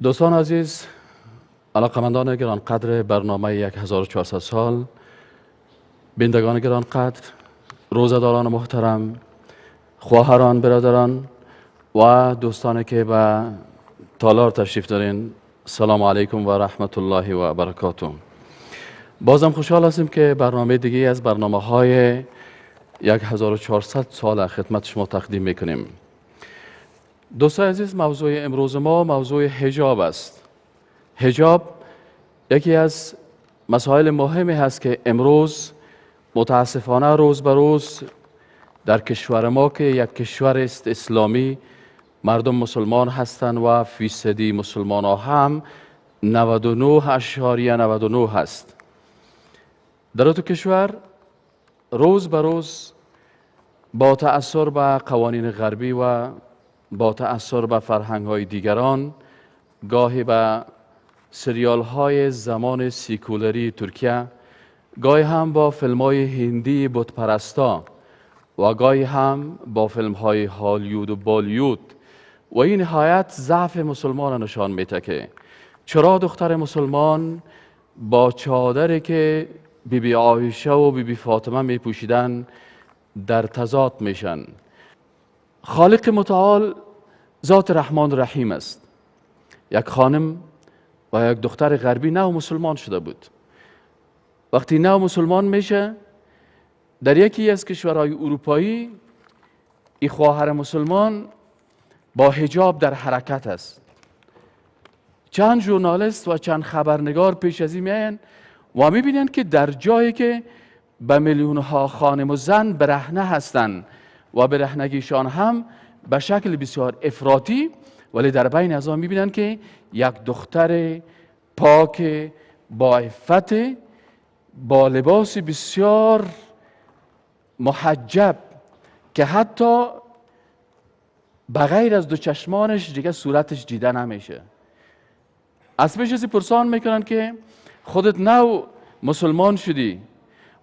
دوستان عزیز، علاقمندان گرانقدر برنامه 1400 سال، بینندگان گرانقدر، روزه‌داران محترم، خواهران، برادران و دوستانی که به تالار تشریف دارین، سلام علیکم و رحمت الله و برکاته. بازم خوشحال هستیم که برنامه دیگه از برنامه‌های 1400 سال خدمت شما تقدیم میکنیم. دوستان عزیز، موضوع امروز ما موضوع حجاب است. حجاب یکی از مسائل مهمی هست که امروز متاسفانه روز به روز در کشور ما که یک کشور است اسلامی، مردم مسلمان هستند و فیصدی مسلمان ها هم 99.99 هست. در تو کشور روز به روز با تأثیر به قوانین غربی و با تأثیر به فرهنگ های دیگران، گاهی به سریال های زمان سیکولری ترکیه، گاهی هم با فیلم های هندی بتپرستا و گاهی هم با فیلم های هالیوود و بالیوود و این نهایت ضعف مسلمان نشان میده که چرا دختر مسلمان با چادری که بیبی عایشه و بیبی فاطمه می پوشیدن در تضاد میشن. خالق متعال ذات رحمان رحیم است. یک خانم و یک دختر غربی نو مسلمان شده بود. وقتی نو مسلمان میشه در یکی از کشورهای اروپایی، این خواهر مسلمان با حجاب در حرکت است. چند ژورنالیست و چند خبرنگار پیش از این میاین و میبینن که در جایی که به میلیون ها خانم و زن برهنه هستند و برهنگیشان هم به شکل بسیار افراطی، ولی در بین از آن میبینن که یک دختر پاک با عفت، با لباس بسیار محجب که حتی بغیر از دو چشمانش دیگه صورتش دیده نمیشه. از پیش پرسان میکنن که خودت نو مسلمان شدی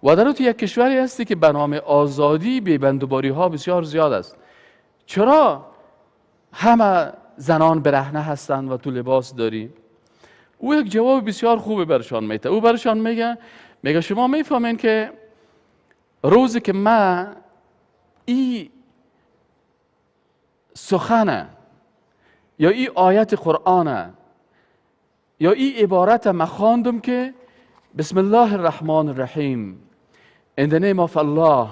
و در تو یک کشوری هستی که به نام آزادی بی‌بندوباری ها بسیار زیاد است، چرا همه زنان برهنه هستند و تو لباس داری؟ او یک جواب بسیار خوبه برشان میده. او برشان میگه شما میفهمین که روزی که من این سخنه یا این آیت قرآنه یا این عبارت ما خواندم که بسم الله الرحمن الرحیم In the name of Allah,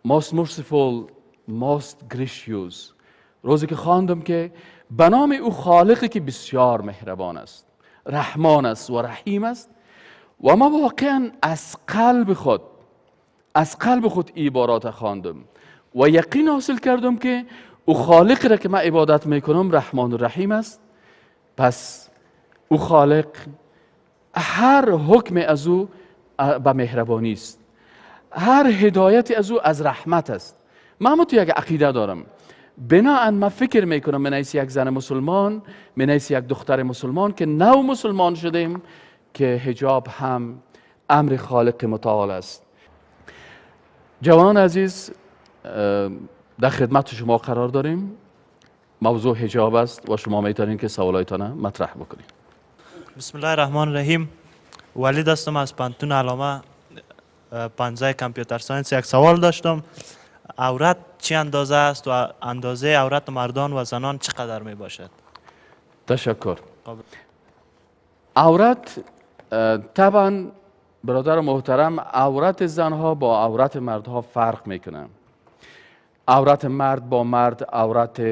most merciful, most gracious. روزی که خواندم که به نام او خالقی که بسیار مهربان است، رحمان است و رحیم است، و ما واقعا از قلب خود عبارات خواندم و یقین حاصل کردم که او خالق را که من عبادت میکنم رحمان و رحیم است. پس او خالق هر حکم از او به مهربانی است، هر هدایت از او از رحمت است. من تو یک عقیده دارم، بناهن من فکر میکنم من یک زن مسلمان، من یک دختر مسلمان که نو مسلمان شدیم که حجاب هم امر خالق متعال است. جوانان عزیز، در خدمت شما قرار داریم. موضوع حجاب است و شما میتونین که سوالایتان مطرح بکنید. بسم الله الرحمن الرحیم. ولید هستم از پانتون علامه 15 کامپیوتر ساینس. یک سوال داشتم، عورت چه اندازه است و اندازه عورت مردان و زنان چقدر می باشد؟ تشکر. عورت طبعا برادر محترم، عورت زنها با عورت مردها فرق میکنه. عورت مرد با مرد، عورت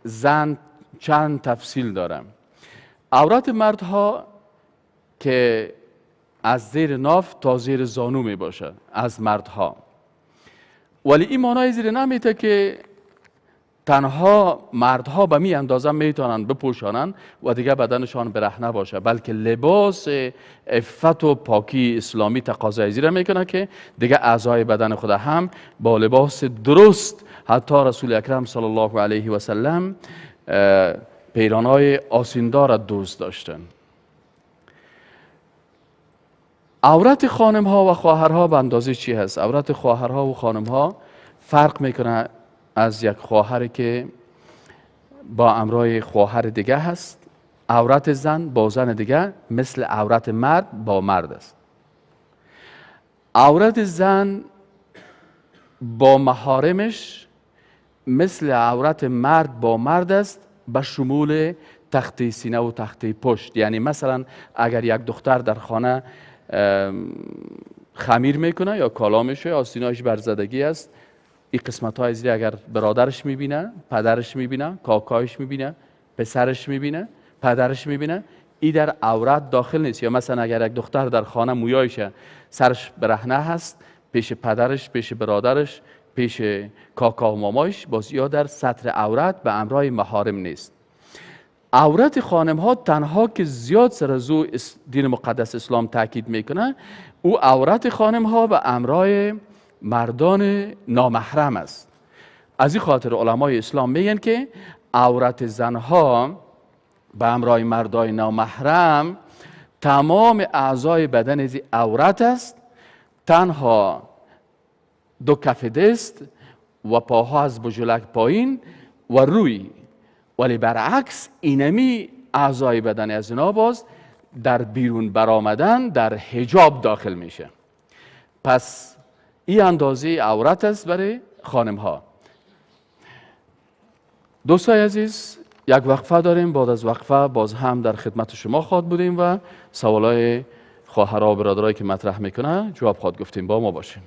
زن چند تفصیل داره. عورت مردها که از زیر ناف تا زیر زانو می باشه از مردها، ولی این معنای زیر نمیده که تنها مردها به می اندازه میتونن بپوشانن و دیگه بدنشان برهنه باشه، بلکه لباس عفت و پاکی اسلامی تقاضای زیر میکنه که دیگه اعضای بدن خود هم با لباس درست، حتی رسول اکرم صلی الله علیه و سلم پیرانای آسیندار دوست داشتن. عورت خانم ها و خواهرها به اندازه چی هست؟ عورت خواهرها و خانم ها فرق میکنه از یک خواهری که با امرای خواهر دیگه هست عورت زن با زن دیگه مثل عورت مرد با مرد است. عورت زن با محارمش مثل عورت مرد با مرد است، به شمول تخته سینه و تخته پشت. یعنی مثلا اگر یک دختر در خانه خمیر میکنه یا کالا میشه یا سینه‌اش برزدگی است، این قسمت های زیر اگر برادرش میبینه، پدرش میبینه، کاکایش میبینه، پسرش میبینه، پدرش میبینه، این در عورت داخل نیست. یا مثلا اگر یک دختر در خانه مویایش سرش برهنه هست، پیش پدرش، پیش برادرش، پیش کاکا و مامایش، باز یا در سطر عورت به امرای محارم نیست. عورت خانم ها تنها که زیاد سر از او دین مقدس اسلام تاکید میکنه، او عورت خانم ها به امرای مردان نامحرم است. از این خاطر علمای اسلام میگن که عورت زنها به امرای مردای نامحرم تمام اعضای بدن از عورت است، تنها دو کف دست و پاها از بجلک پایین و روی. ولی برعکس اینمی اعضای بدن از اینا باز در بیرون برآمدن در حجاب داخل میشه. پس این اندازه عورت است برای خانم ها. دوستای عزیز، یک وقفه داریم. بعد از وقفه باز هم در خدمت شما خواهد بودیم و سوالای خواهرها و برادرایی که مطرح میکنه جواب خواهد گفتیم. با ما باشین.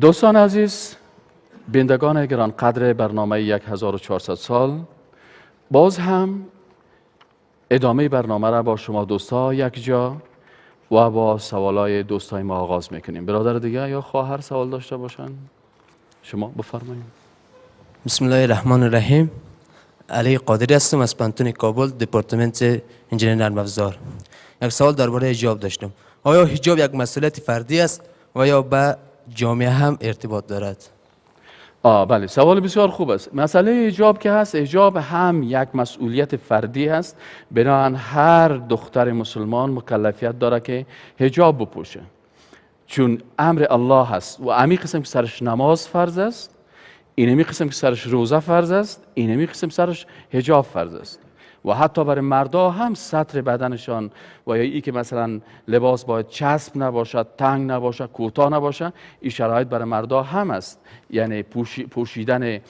دوستان عزیز، بینندگان گرانقدر برنامه 1400 سال، باز هم ادامه برنامه را با شما دوستا یک جا و با سوالای دوستای ما آغاز میکنیم. برادر دیگه یا خواهر سوال داشته باشن؟ شما بفرمایید. بسم الله الرحمن الرحیم. علی قادری هستم از پانتون کابل، دپارتمنت انجینیر نرم افزار. یک سوال درباره حجاب داشتم. آیا حجاب یک مسئولیت فردی است و یا به جامعه هم ارتباط دارد؟ بله، سوال بسیار خوب است. مسئله حجاب که هست، حجاب هم یک مسئولیت فردی هست. بنابراین هر دختر مسلمان مکلفیت داره که حجاب بپوشه، چون امر الله هست. و امی قسم که سرش نماز فرض است، اینمی قسم که سرش روزه فرض است، اینمی قسم سرش حجاب فرض است. و حتی برای مردا هم سطر بدنشان و یا ای که مثلا لباس باید چسب نباشد، تنگ نباشد، کوتاه نباشد، این شرایط برای مردا هم است. یعنی پوشیدن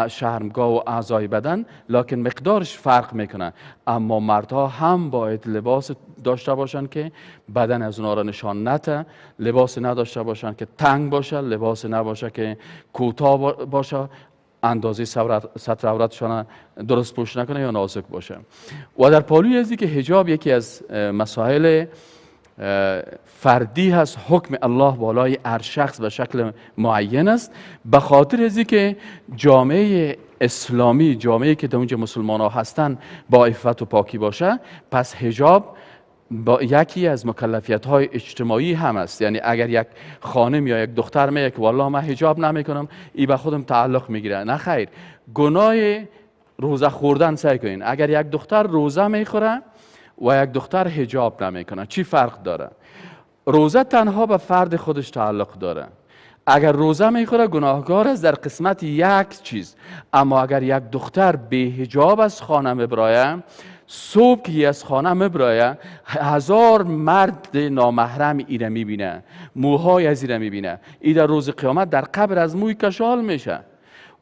شرمگاه و اعضای بدن، لکن مقدارش فرق میکنه. اما مردها هم باید لباس داشته باشن که بدن از اونا را نشان نده، لباس نداشته باشن که تنگ باشه، لباس نباشه که کوتاه باشه، اندازه سطر عورتشان درست پوش نکنه یا نازک باشه. و در پالوی ازی که حجاب یکی از مسائل فردی هست، حکم الله بالای هر شخص به شکل معین است. به خاطر ازی که جامعه اسلامی، جامعه که در اونجا مسلمان ها هستن، با عفت و پاکی باشه، پس حجاب با یکی از مکلفیت های اجتماعی هم است. یعنی اگر یک خانم یا یک دختر میگه که والله من حجاب نمیکنم، این به خودم تعلق میگیره. نه خیر، گناه روزه خوردن سعی کنین. اگر یک دختر روزه میخوره و یک دختر حجاب نمیکنه، چی فرق داره؟ روزه تنها به فرد خودش تعلق داره. اگر روزه میخوره گناهکار است در قسمت یک چیز. اما اگر یک دختر به حجاب از خانه مبرایه، صبح که از خانه مبرایه، 1000 مرد نامحرم ایره میبینه، موهای از ایره میبینه. ای در روز قیامت در قبر از موی کشال میشه.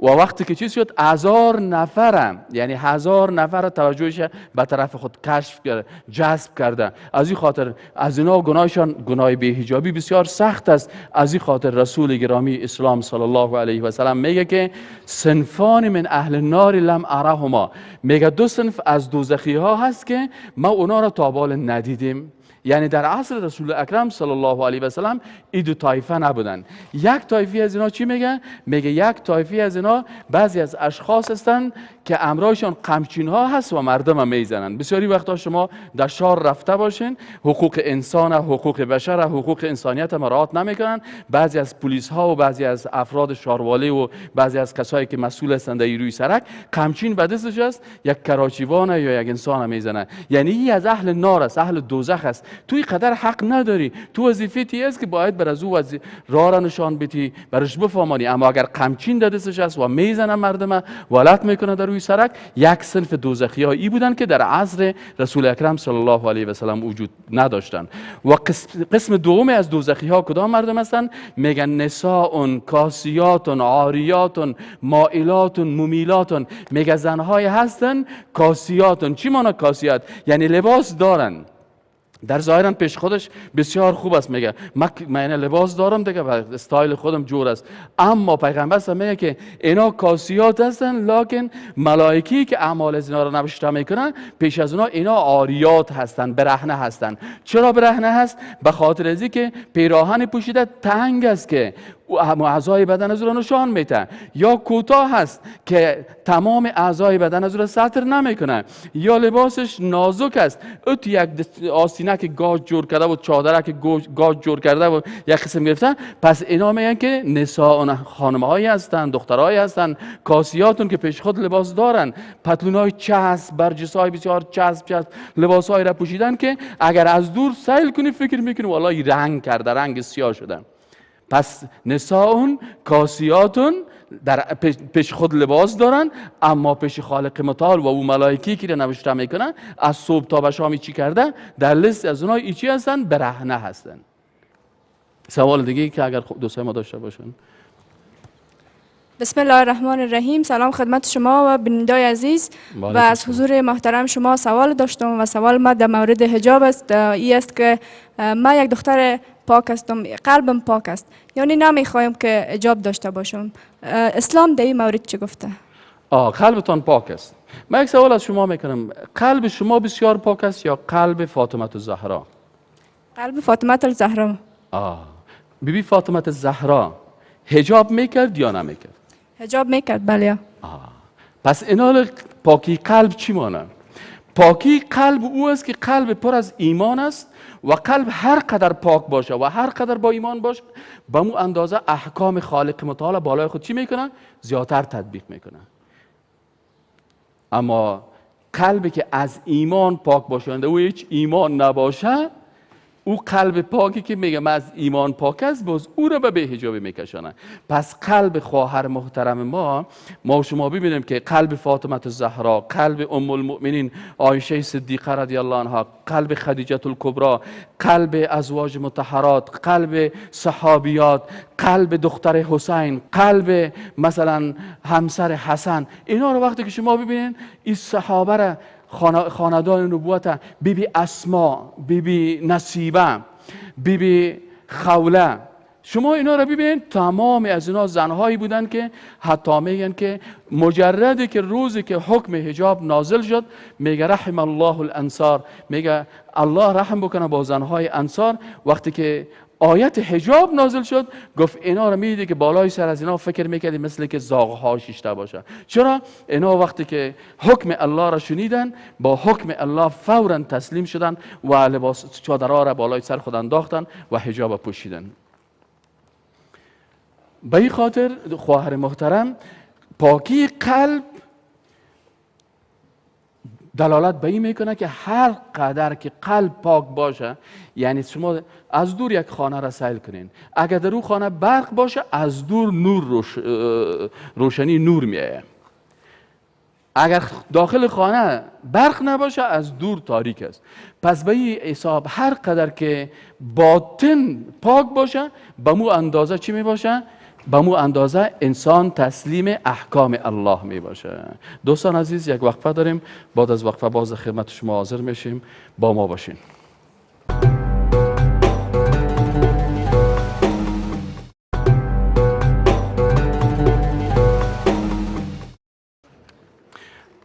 و وقتی که چیز شد 1000 نفرم، یعنی 1000 نفر توجهش به طرف خود کشف کرده، جذب کرده. از این خاطر از اینا گناهشان، گناه بی‌حجابی بسیار سخت است. از این خاطر رسول گرامی اسلام صلی الله علیه و سلم میگه که صنفان من اهل النار لم ارهما، میگه دو صنف از دوزخی ها هست که ما اونا را تا بال ندیدیم. یعنی در عصر رسول اکرم صلی الله علیه و سلم این دو طایفه نبودن. یک طایفه از اینا چی میگه؟ میگه یک طایفه از اینا بعضی از اشخاص هستن که امرایشان قمچین ها هست و مردم هم میزنن. بسیاری وقتا شما در شهر رفته باشین، حقوق انسان، حقوق بشر، حقوق انسانیت مراعات نمیکنن. بعضی از پلیس ها و بعضی از افراد شهروالی و بعضی از کسایی که مسئول هستند روی سرک، قمچین به دستش است، یک کراچیوان یا یک انسان میزنن. یعنی این از اهل نار است، اهل دوزخ است. توی قدر حق نداری. تو وظیفتی است که باید بر از او راه را نشان بدی، برش بفهمانی. اما اگر قمچین در دستش است و میزنه مردم ولت میکنه در روی سرک، یک صنف دوزخی هایی بودن که در عصر رسول اکرم صلی الله علیه و سلم وجود نداشتن. و قسم دوم از دوزخی ها کدام مردم هستن؟ میگن نساء کاسیات عاریات مائلات ممیلات. میگه زنهای هستن کاسیات. چی معنی کاسیات؟ یعنی لباس دارن، در ظاهرا پیش خودش بسیار خوب است. میگه من لباس دارم دیگه و استایل خودم جور است، اما پیغمبر میگه که اینا کاسیات هستن، لکن ملائکی که اعمال از اینا رو نوشته میکنن پیش از اونا اینا عاریات هستن، برهنه هستن. چرا برهنه هست؟ به خاطر از اینکه پیراهن پوشیده تنگ است که اعضای بدن از او را نشان میده، یا کوتاه هست که تمام اعضای بدن از او را سطر نمیکنه، یا لباسش نازک است، ات یک آستینه که گاج جور کرده و چادره که گاج جور کرده و یک قسم گرفتن. پس اینا میگن که نساء خانم‌هایی هستند، دخترایی هستند کاسیاتون که پیش خود لباس دارن، پتلونای چسب، برجسای بسیار چسب لباسایی را پوشیدن که اگر از دور سیل کنی فکر میکنی والله رنگ کرده، رنگ سیاه شده. پس نساء کاسیاتون در پیش خود لباس دارن، اما پیش خالق متعال و او ملائکی که نوشته میکنن از صبح تا به شام چی کرده، در لیست از اونها ایچی هستن؟ برهنه هستن. سوال دیگه که اگر دوستای ما داشته باشن. بسم الله الرحمن الرحیم. سلام خدمت شما و بینندگان عزیز. و از حضور محترم شما سوال داشتم و سوال ما در مورد حجاب است. این است که من یک دختر پاک هستم، قلبم پاک است، یعنی نمیخوایم که حجاب داشته باشم. اسلام در این مورد چه گفته؟ قلبتان پاک است. من یک سوال از شما میکنم، قلب شما بسیار پاک است یا قلب فاطمه الزهرا؟ قلب فاطمه الزهرا. بیبی فاطمه الزهرا حجاب میکرد یا نمیکرد؟ حجاب میکرد، بله. پس اینا پاکی قلب چی مانه؟ پاکی قلب او است که قلب پر از ایمان است و قلب هر قدر پاک باشه و هر قدر با ایمان باشه به مو اندازه احکام خالق متعال بالای خود چی میکنه؟ زیادتر تطبیق میکنه. اما قلبی که از ایمان پاک باشه و هیچ ایمان نباشه، او قلب پاکی که میگه من از ایمان پاک است، باز او را به بی‌حجابی میکشانه. پس قلب خواهر محترم ما شما ببینیم که قلب فاطمه الزهرا، قلب ام المؤمنین عایشه صدیقه رضی الله عنها، قلب خدیجه الکبری، قلب ازواج مطهرات، قلب صحابیات، قلب دختر حسین، قلب مثلا همسر حسن، اینا رو وقتی که شما ببینین این صحابه را، خاندان نبوت، بیبی اسما، بیبی نصیبه، بیبی خوله، شما اینا رو ببینید، تمام از اینا زنهایی بودن که حتی میگن که مجردی که روزی که حکم حجاب نازل شد، میگه رحم الله الانصار، میگه الله رحم بکنه با زنهای انصار. وقتی که آیت حجاب نازل شد گفت اینا رو میدید که بالای سر از اینا فکر میکردی مثل که زاغها شیشته باشه. چرا؟ اینا وقتی که حکم الله را شنیدن با حکم الله فورا تسلیم شدن و لباس چادرها را بالای سر خود انداختن و حجاب پوشیدن. به این خاطر خواهر محترم، پاکی قلب دلالت به این میکنه که هر قدر که قلب پاک باشه، یعنی شما از دور یک خانه را سیل کنین، اگر در اون خانه برق باشه از دور نور روشنی نور میایه، اگر داخل خانه برق نباشه از دور تاریک است. پس به این حساب هر قدر که باطن پاک باشه به مو اندازه چی می باشه؟ به مو اندازه انسان تسلیم احکام الله می باشه. دوستان عزیز، یک وقفه داریم، بعد از وقفه باز خدمت شما حاضر میشیم، با ما باشین.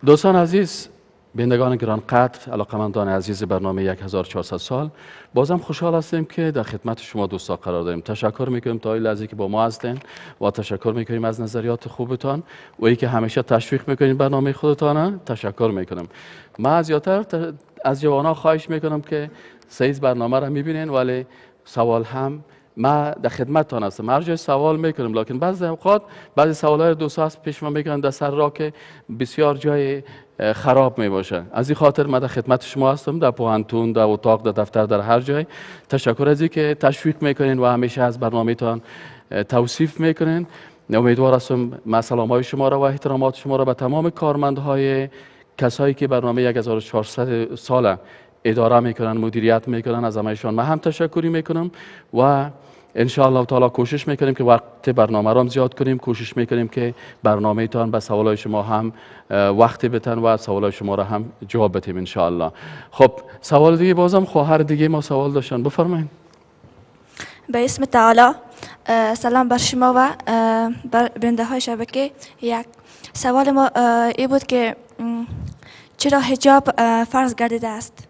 دوستان عزیز، بینندگان گرانقدر، علاقمندان عزیز برنامه 1400 سال، بازم خوشحال هستیم که در خدمت شما دوستا قرار داریم. تشکر میکنیم تا این لحظه که با ما هستین و تشکر میکنیم از نظریات خوبتان و ای که همیشه تشویق میکنین برنامه خودتان. تشکر میکنم. من زیادتر از جوانا خواهش میکنم که سیز برنامه را میبینین ولی سوال هم ما در خدمتتان هستم، هر جای سوال میکنم، لکن بعضی اوقات بعضی سوالای دوست هست پیش من میکنن در سر راه که بسیار جای خراب می باشه. از این خاطر من در خدمت شما هستم، در پوهنتون، در اتاق، در دفتر، در هر جای. تشکر از اینکه تشویق میکنین و همیشه از برنامه‌تان توصیف میکنین. امیدوار هستم من سلام‌های شما را و احترامات شما را به تمام کارمندهای کسایی که برنامه 1400 ساله اداره میکنن، مدیریت میکنن، از همهشان من هم تشکری میکنم و ان شاء الله تعالی کوشش میکنیم که وقت برنامه را زیاد کنیم، کوشش میکنیم که برنامه تان به سوالای شما هم وقت بتن و سوالای شما را هم جواب بدیم ان شاء الله. خب سوال دیگه، بازم خواهر دیگه ما سوال داشتن، بفرمایید. به اسم تعالی سلام بر شما و بنده های شبکه. یک سوال ما این بود که چرا حجاب فرض گردیده است؟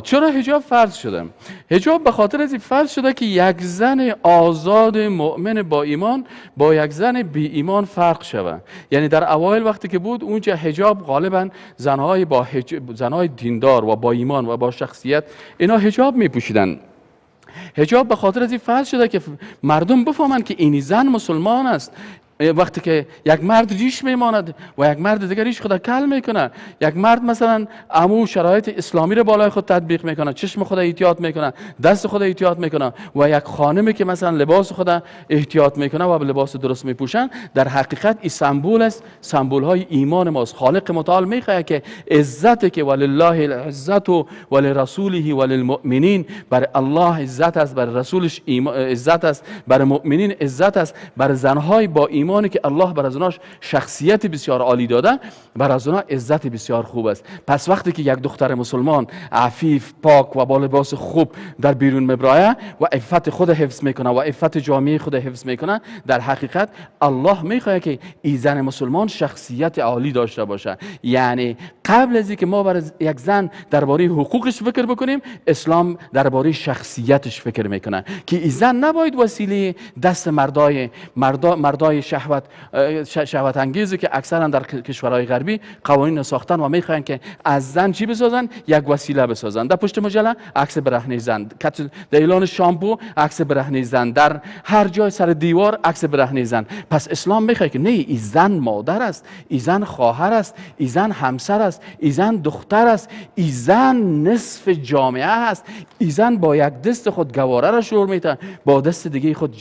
چرا حجاب فرض شده؟ حجاب به خاطر از این فرض شده که یک زن آزاد مؤمن با ایمان با یک زن بی ایمان فرق شود. یعنی در اوایل وقتی که بود اونجا حجاب غالبا زنهای دیندار و با ایمان و با شخصیت اینا حجاب می پوشیدن. حجاب به خاطر از این فرض شده که مردم بفهمند که این زن مسلمان است. وقتی که یک مرد ریش میماند و یک مرد دیگر ریش خود کل میکنه، یک مرد مثلا امو شرایط اسلامی رو بالای خود تطبیق میکنه، چشم خود احتیاط میکنه، دست خود احتیاط میکنه، و یک خانمی که مثلا لباس خود احتیاط میکنه و به لباس درست میپوشن، در حقیقت این سمبول است، سمبول های ایمان ماست. خالق متعال میخواد که عزت که ولله العزت و ولرسوله وللمؤمنین، بر الله عزت است، بر رسولش عزت است، بر مؤمنین عزت است، بر زنهای با ایمان که الله بر از اونها شخصیت بسیار عالی داده، بر از اونها عزت بسیار خوب است. پس وقتی که یک دختر مسلمان عفیف، پاک و با لباس خوب در بیرون میبرایه و عفت خود حفظ میکنه و عفت جامعه خود حفظ میکنه، در حقیقت الله میخواد که این زن مسلمان شخصیت عالی داشته باشه. یعنی قبل از اینکه ما بر یک زن درباره حقوقش فکر بکنیم، اسلام درباره شخصیتش فکر میکنه که این زن نباید وسیله دست مردای شهوت انگیزی که اکثرا در کشورهای غربی قوانین ساختن و میخواین که از زن چی بسازن؟ یک وسیله بسازن. در پشت مجله عکس برهنه زن، در اعلان شامپو عکس برهنه زن، در هر جای سر دیوار عکس برهنه زن. پس اسلام میخواد که نه، این زن مادر است، این زن خواهر است، این زن همسر است، این زن دختر است، این زن نصف جامعه است. این زن با یک دست خود گواره را شور میته، با دست دیگه خود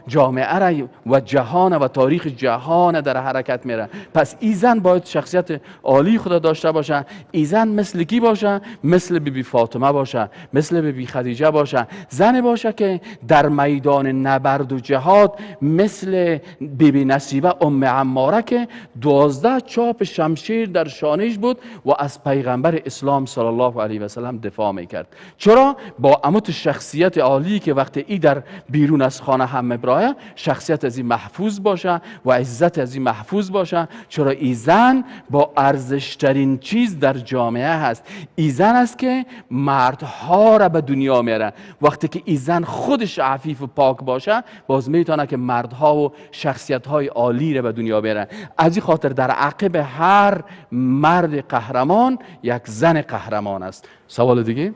جامعه را و جهان و تاریخ جهان در حرکت میره. پس این زن باید شخصیت عالی خود داشته باشه. این زن مثل کی باشه؟ مثل بیبی فاطمه باشه، مثل بیبی خدیجه باشه. زن باشه که در میدان نبرد و جهاد مثل بیبی نصیبه ام عماره که 12 چاپ شمشیر در شانش بود و از پیغمبر اسلام صلی الله علیه و سلم دفاع میکرد. چرا؟ با اموت شخصیت عالی که وقتی ای در بیرون از خانه هم مبرایه، شخصیت از این محفوظ باشه و عزت از این محفوظ باشه. چرا؟ ای زن با ارزشترین چیز در جامعه هست. ای زن است که مردها را به دنیا میاره. وقتی که ای زن خودش عفیف و پاک باشه، باز میتونه که مردها و شخصیت‌های عالی را به دنیا بیاره. از این خاطر در عقب هر مرد قهرمان یک زن قهرمان است. سوال دیگه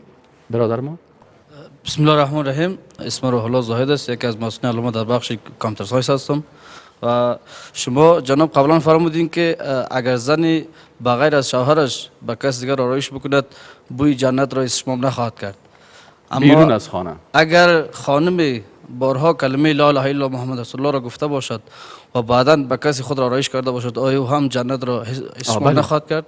برادر ما؟ بسم الله الرحمن الرحیم. اسم روح الله زاهد است، یکی از مسئولین علوم در بخش کامپیوتر ساینس هستم. و شما جناب قبلا فرمودین که اگر زنی بغیر از شوهرش به کس دیگر آرایش بکند، بوی جنت را استشمام نخواهد کرد. بیرون از خانه اگر خانم بارها کلمه لا اله الا الله محمد رسول الله را گفته باشد و بعدا به کسی خود را آرایش کرده باشد، آیا او هم جنت را استشمام نخواهد کرد؟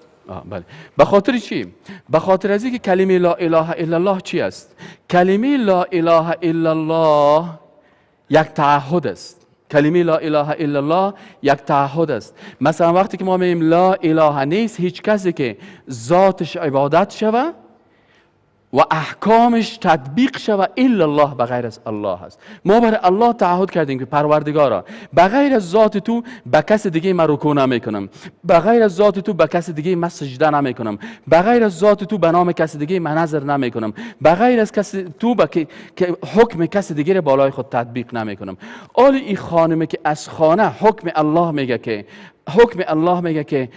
بله. به خاطر چی؟ به خاطر از اینکه کلمه لا اله الا الله چی است؟ کلمه لا اله الا الله یک تعهد است. کلمه لا اله الا الله یک تعهد است. مثلا وقتی که ما میگیم لا اله، نیست هیچ کسی که ذاتش عبادت شوه و احکامش تطبیق شوه الا الله، بغیر از الله هست. ما برای الله تعهد کردیم که پروردگارا، بغیر از ذات تو به کس دیگه من رکوع نمیکنم، بغیر از ذات تو به کس دیگه من سجده نمیکنم، بغیر از ذات تو به نام کس دیگه من نظر نمیکنم، بغیر از کس تو که حکم کس دیگه رو بالای خود تطبیق نمیکنم. آلی این خانمه که از خانه حکم الله میگه که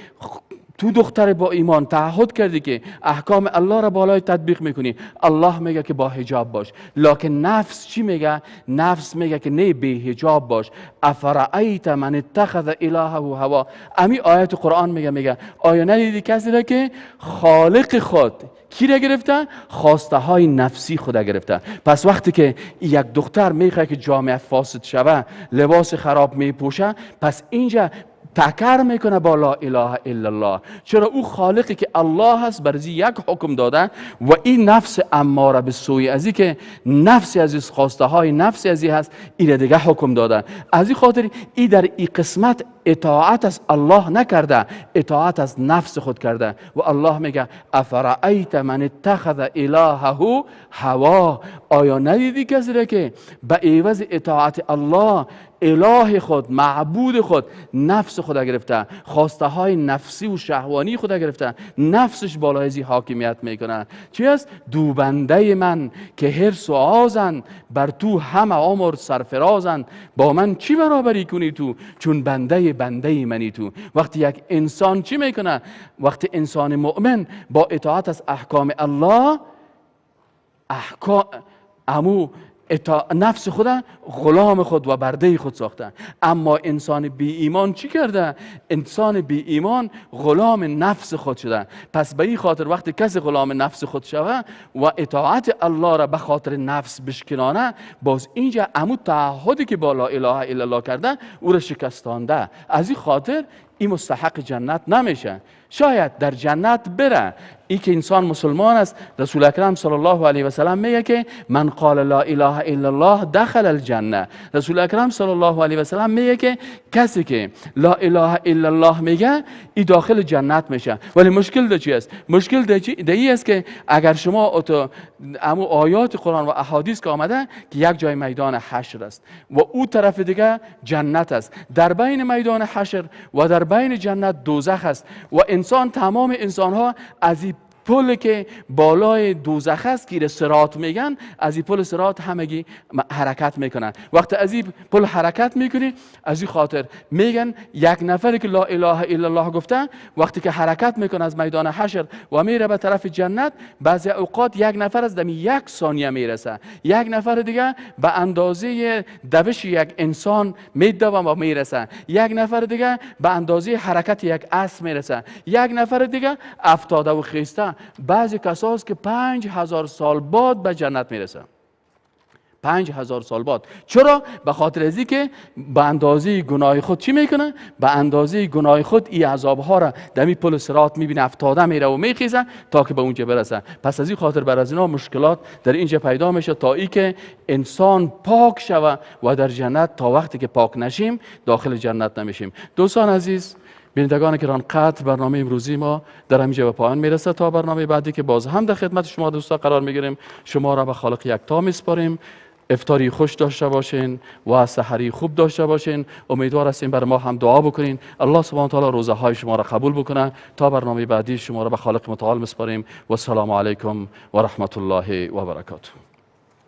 تو دختر با ایمان تعهد کردی که احکام الله را بالای تطبیق میکنی، الله میگه که با حجاب باش. لکن نفس چی میگه؟ نفس میگه که نه، بی حجاب باش. افرأیت من اتخذ الهه هوا. امی آیت قرآن میگه آیا ندیدی کسی را که خالق خود کی را گرفته؟ خواسته های نفسی خود را گرفته. پس وقتی که یک دختر میخواد که جامعه فاسد شوه، لباس خراب میپوشه، پس اینجا تکر میکنه با لا اله الا الله. چرا او خالقی که الله هست برزی یک حکم داده و این نفس اماره به سوی ازی که نفسی عزیز، خواسته های نفسی ازی هست، این دیگه حکم داده. از این خاطر ای در این قسمت اطاعت از الله نکرده، اطاعت از نفس خود کرده. و الله میگه افرأیت من اتخذ الهه هوا. آیا ندیدی کسی را که به عوض اطاعت الله اله خود، معبود خود، نفس خود گرفته، خواسته های نفسی و شهوانی خود گرفته، نفسش بالای ازی حاکمیت میکنه. چی است؟ دوبنده من که حرص و آزن، بر تو همه عمر سرفرازن، با من چی برابری کنی تو؟ چون بنده منی تو. وقتی یک انسان چی میکنه؟ وقتی انسان مؤمن با اطاعت از احکام الله، نفس خود غلام خود و برده خود ساخته. اما انسان بی ایمان چی کرده؟ انسان بی ایمان غلام نفس خود شده. پس به این خاطر وقتی کسی غلام نفس خود شوه و اطاعت الله را به خاطر نفس بشکنانه، باز اینجا عمو تعهدی که با لا اله الا الله کرده او را شکستانده. از این خاطر این مستحق جنت نمیشه. شاید در جنت بره. این که انسان مسلمان است، رسول اکرم صلی الله علیه و سلم میگه که من قال لا اله الا الله دخل الجنه. رسول اکرم صلی الله علیه و سلم میگه که کسی که لا اله الا الله میگه این داخل جنت میشه. ولی مشکل ده چی است؟ مشکل ده ای است که اگر شما امو آیات قرآن و احادیث که آمده که یک جای میدان حشر است و او طرف دیگه جنت است، در بین میدان حشر و در بین جنت دوزخ است و انسان، تمام انسان ها از این پل که بالای دوزخ است که صراط میگن، از این پل صراط همگی حرکت میکنن. وقتی از این پل حرکت میکنی، از این خاطر میگن یک نفری که لا اله الا الله گفته وقتی که حرکت میکنه از میدان حشر و میره به طرف جنت، بعضی اوقات یک نفر از دمی 1 ثانیه میرسه، یک نفر دیگه به اندازه دوش یک انسان میدوه و میرسه، یک نفر دیگه به اندازه حرکت یک اسب میرسه، یک نفر دیگه افتاده و خیسته. بعضی کساست که 5000 سال بعد به جنت میرسه. 5000 سال بعد. چرا؟ به خاطر ازی که به اندازه گناه خود چی میکنه؟ به اندازه گناه خود این عذاب ها را دمی پل صراط میبینه، افتاده میره و میخیزه تا که به اونجا برسه. پس از این خاطر بر از اینا مشکلات در اینجا پیدا میشه تا ای که انسان پاک شوه و در جنت تا وقتی که پاک نشیم داخل جنت نمیشیم. دوستان عزیز، بینندگان گران قدر، برنامه امروزی ما در همینجا به پایان میرسه. تا برنامه بعدی که باز هم در خدمت شما دوستان قرار میگیریم، شما را به خالق یکتا میسپاریم. افطاری خوش داشته باشین و سحری خوب داشته باشین. امیدوار هستیم بر ما هم دعا بکنین. الله سبحانه و تعالی روزه های شما را قبول بکنه. تا برنامه بعدی شما را به خالق متعال میسپاریم و السلام علیکم و رحمت الله و برکاته.